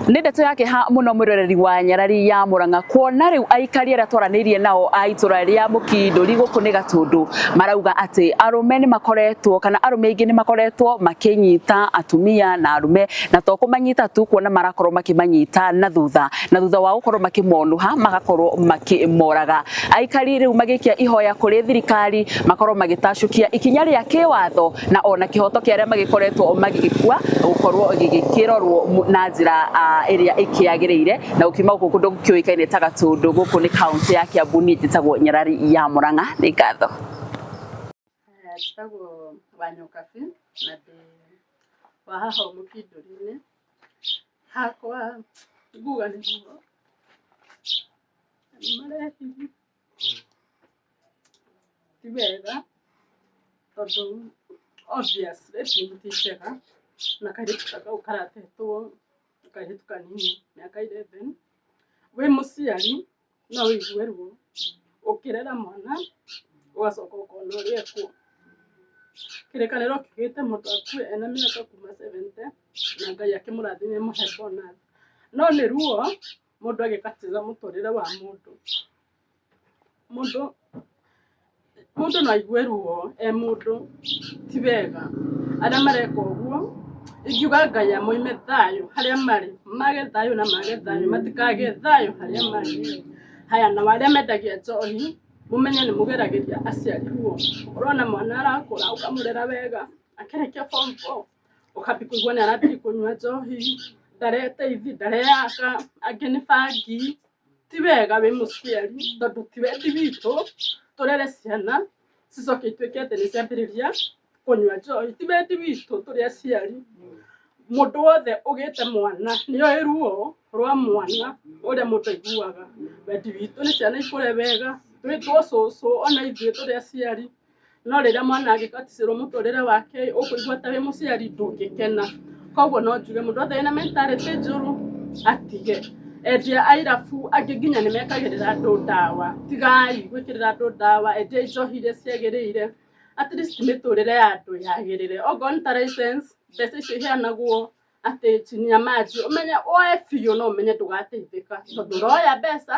Nĩ ndeto yake ha muno mwiroreri wa Nyarari ya Murang'a kuona riu aikari ara twaranirie nao a itura ria Mukinduri guku ni Gatundu marauga ati arume ni makoretwo kana arume ingi ni makoretwo makinyita atumia na arume na to kumanyita tu kuona marakorwo makimanyita na thutha wa gukorwo makimonuha magakorwo makimoraga. Aikari riu magikia ihoya kuri thirikari makorwo magitacukia ikinya ria kiwatho na ona kihoto kia aria magikoretwo magigikua gukorwo gigikirorwo na njira area ikiagirire na ukima guku kundu gukioikaine ta Gatundu guku ni county ya Kiambu ni njitagwo Nyarari ya Murang'a ni ngatho. Njitagwo Wanyokabi na ndi wa haha Mukinduri-ini hakwa nguga niguo marehi ti wega tondu obviously timutitega na kairitu kau karatetwo kairitu kanini miaka 11 we muciari no wigue ruo ukirera mwana ugacoka ukona uria ku kirikaniro kigite mundu akue ena miaka kuma 70 na Ngai akimurathime muhe bonus no ni ruo mundu agikatiza muturire wa mundu no aigue ruo mundu ti wega aria mareka uguo ingiuga Ngai amoime thayo haria mari mage thayo na mage thayo matikage thayo haria mari. Haya na waria mendagia njohi mumenye ni mugeragiria aciari ruo urona mwana arakura ukamurera wega akirekia form 4 ukabi kuigua ni arathiri kunywa njohi ndareteithi ndareyaka angi ni bangi ti wega wi muciari tondu ti wendi witu turere ciana cicoke ituike ati ni ciambiriria kunywa njohi ti wendi witu turi aciari. Mundu wothe ugite mwana niyo ruo rwa mwana uria mundu aiguaga wendi witu ni ciana ikure wega twitwo cucu ona ithuĩ tũrĩ aciari no rĩrĩa mwana agĩkaticĩrwo mũtũrĩre wake ũkũigua ta wĩ mũciari ndũngĩkena. Koguo no njuge mũndũ wothe wĩna mentality njũru atige endia airabu angĩ nginya nĩ mekagĩrĩra andũ ndawa tigai gwĩkĩrĩra andũ ndawa endia njohi iria ciagĩrĩire at least mĩtũrĩre ya andũ yagĩrĩre okorwo nĩ ta license mbeca icio iheanagwo ati chini ya maji umenye oe biũ no umenye ndũgateithĩka tondu ũroya mbeca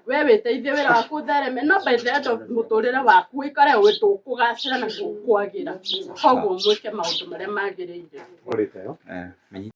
we wĩteithie wĩra waku ũthereme no by the end of mũtũrĩre waku ũikare ũĩ ndũkũgacĩra na ndũkwagĩra. Koguo mwĩke maũndũ marĩa magĩrĩire.